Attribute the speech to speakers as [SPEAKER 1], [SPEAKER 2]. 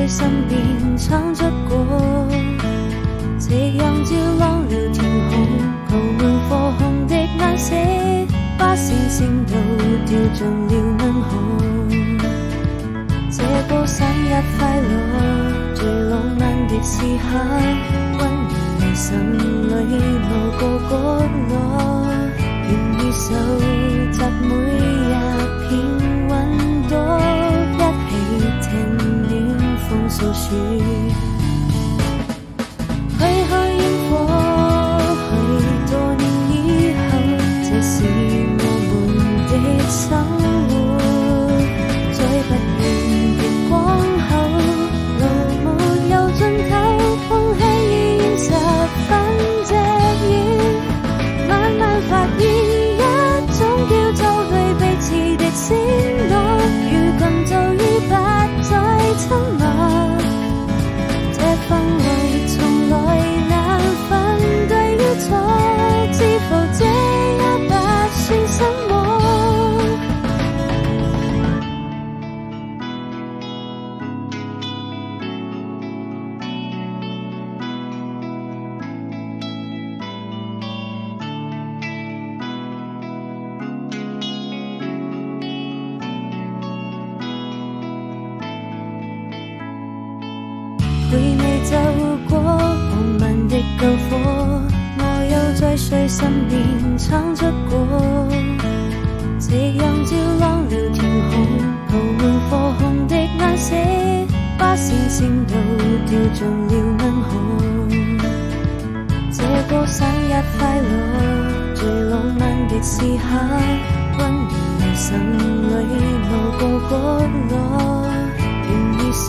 [SPEAKER 1] 身邊闖出過，夕陽照亮了天空，鋪滿火紅的顏色，把星星都掉進了銀河。這個生日快樂，最浪漫的時刻，溫暖你心裏某個角落，願意收集每一片雲朵，一起聽暖風訴說。去看煙火，許多年以後，這是我們的生活。再不遠的光後，路沒有盡頭，空氣已現十分隻遠。慢慢發現一種叫做對彼此的承諾，如今就已不再親密。這氛圍從來難分對與錯，知否這也不算什麼。回味走過浪漫的篝火，我又在誰身邊闖出過，夕陽照亮了天空，鋪滿火紅的顏色，把星星都掉進了銀河。這個生日快樂，最浪漫的時刻，溫暖你心裏某個角落，願意收